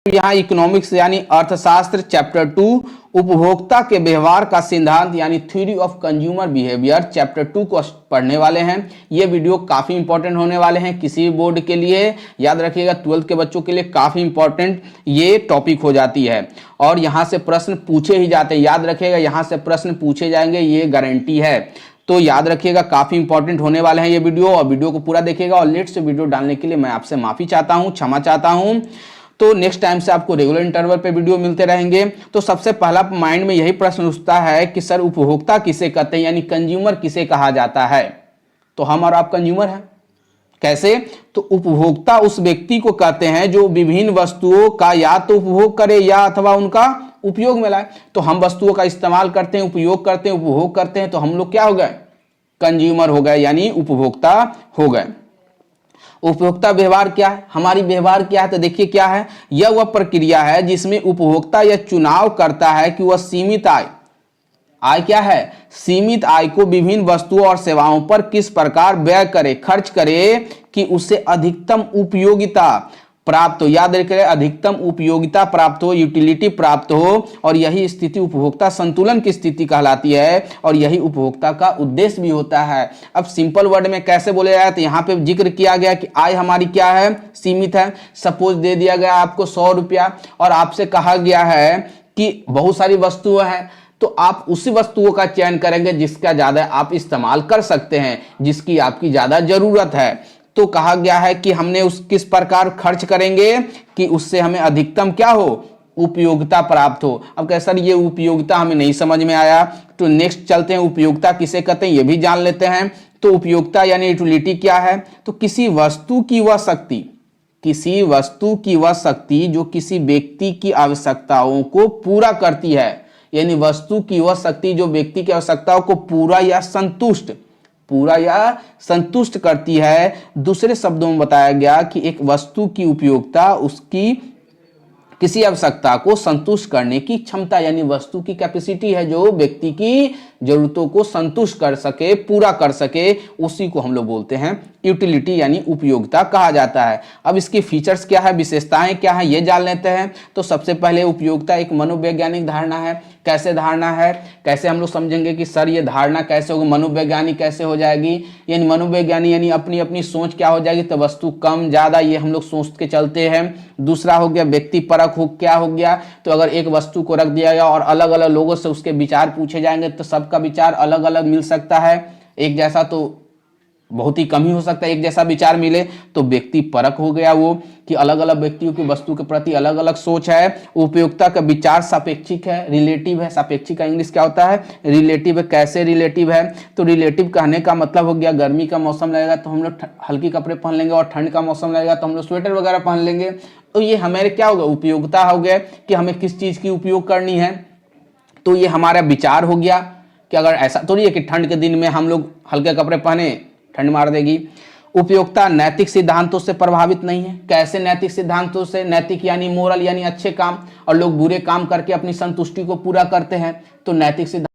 यहाँ इकोनॉमिक्स यानी अर्थशास्त्र चैप्टर 2 उपभोक्ता के व्यवहार का सिद्धांत यानी theory of consumer behaviour chapter 2 को पढ़ने वाले हैं। ये वीडियो काफ़ी इंपॉर्टेंट होने वाले हैं किसी भी बोर्ड के लिए। याद रखिएगा 12th के बच्चों के लिए काफ़ी इंपॉर्टेंट ये टॉपिक हो जाती है और यहाँ से प्रश्न पूछे ही जाते हैं। याद रखिएगा यहाँ से प्रश्न पूछे जाएंगे, ये गारंटी है। तो याद रखिएगा काफ़ी इंपॉर्टेंट होने वाले हैं ये वीडियो और वीडियो को पूरा देखिएगा। और लेट से वीडियो डालने के लिए मैं आपसे माफ़ी चाहता हूँ, क्षमा चाहता हूँ। तो नेक्स्ट टाइम से आपको रेगुलर इंटरवल पे वीडियो मिलते रहेंगे। तो सबसे पहला माइंड में यही प्रश्न उठता है कि सर उपभोक्ता किसे कहते हैं, यानी कंज्यूमर किसे कहा जाता है। तो हम और आप कंज्यूमर हैं। कैसे? तो उपभोक्ता उस व्यक्ति को कहते हैं जो विभिन्न वस्तुओं का या तो उपभोग करे या अथवा उनका उपयोग में लाए। तो हम वस्तुओं का इस्तेमाल करते हैं, उपयोग करते हैं, उपभोग करते हैं, तो हम लोग क्या हो गए? कंज्यूमर हो गए, यानी उपभोक्ता हो गए। उपभोक्ता व्यवहार क्या है? हमारी व्यवहार क्या है? तो देखिए क्या है, यह वह प्रक्रिया है जिसमें उपभोक्ता यह चुनाव करता है कि वह सीमित आय क्या है? सीमित आय को विभिन्न वस्तुओं और सेवाओं पर किस प्रकार व्यय करे, खर्च करे कि उससे अधिकतम उपयोगिता प्राप्त हो। याद रखिए अधिकतम उपयोगिता प्राप्त हो, यूटिलिटी प्राप्त हो। और यही स्थिति उपभोक्ता संतुलन की स्थिति कहलाती है और यही उपभोक्ता का उद्देश्य भी होता है। अब सिंपल वर्ड में कैसे बोले जाए, तो यहाँ पे जिक्र किया गया कि आय हमारी क्या है? सीमित है। सपोज दे दिया गया आपको 100 रुपया और आपसे कहा गया है कि बहुत सारी वस्तुएं हैं, तो आप उसी वस्तुओं का चयन करेंगे जिसका ज्यादा आप इस्तेमाल कर सकते हैं, जिसकी आपकी ज्यादा जरूरत है। तो कहा गया है कि हमने उस किस प्रकार खर्च करेंगे कि उससे हमें अधिकतम क्या हो? उपयोगिता प्राप्त हो। अब क्या सर ये उपयोगिता हमें नहीं समझ में आया, तो नेक्स्ट चलते हैं उपयोगिता किसे कहते हैं ये भी जान लेते हैं। तो उपयोगिता यानी यूटिलिटी क्या है? तो किसी वस्तु की वह शक्ति, किसी वस्तु की वह शक्ति जो किसी व्यक्ति की आवश्यकताओं को पूरा करती है, यानी वस्तु की वह शक्ति जो व्यक्ति की आवश्यकताओं को पूरा या संतुष्ट करती है। दूसरे शब्दों में बताया गया कि एक वस्तु की उपयोगिता उसकी किसी आवश्यकता को संतुष्ट करने की क्षमता, यानी वस्तु की कैपेसिटी है जो व्यक्ति की जरूरतों को संतुष्ट कर सके, पूरा कर सके, उसी को हम लोग बोलते हैं यूटिलिटी यानी उपयोगिता कहा जाता है। अब इसकी फीचर्स क्या है, विशेषताएं क्या है, ये जान लेते हैं। तो सबसे पहले उपयोगिता एक मनोवैज्ञानिक धारणा है। कैसे धारणा है, कैसे हम लोग समझेंगे कि सर ये धारणा कैसे होगी, मनोवैज्ञानिक कैसे हो जाएगी? यानी मनोवैज्ञानिक यानी अपनी अपनी सोच क्या हो जाएगी, तो वस्तु कम ज्यादा ये हम लोग सोच के चलते हैं। दूसरा हो गया व्यक्ति परक हो, क्या हो गया? तो अगर एक वस्तु को रख दिया गया और अलग अलग लोगों से उसके विचार पूछे जाएंगे तो सबका विचार अलग अलग मिल सकता है, एक जैसा तो बहुत ही कम ही हो सकता है एक जैसा विचार मिले। तो व्यक्ति परक हो गया वो कि अलग अलग व्यक्तियों की वस्तु के प्रति अलग अलग सोच है। उपयोगिता का विचार सापेक्षिक है, रिलेटिव है। सापेक्षिक का इंग्लिश क्या होता है? रिलेटिव है। कैसे रिलेटिव है? तो रिलेटिव कहने का मतलब हो गया गर्मी का मौसम लगेगा तो हम लोग हल्के कपड़े पहन लेंगे और ठंड का मौसम लगेगा तो हम लोग स्वेटर वगैरह पहन लेंगे। तो ये हमारे क्या होगा? उपयोगिता हो गया कि हमें किस चीज की उपयोग करनी है। तो ये हमारा विचार हो गया कि अगर ऐसा थोड़ी है कि ठंड के दिन में हम लोग हल्के कपड़े पहने ठंड मार देगी। उपयोगिता नैतिक सिद्धांतों से प्रभावित नहीं है। कैसे नैतिक सिद्धांतों से? नैतिक यानी मोरल यानी अच्छे काम, और लोग बुरे काम करके अपनी संतुष्टि को पूरा करते हैं। तो नैतिक सिद्धांत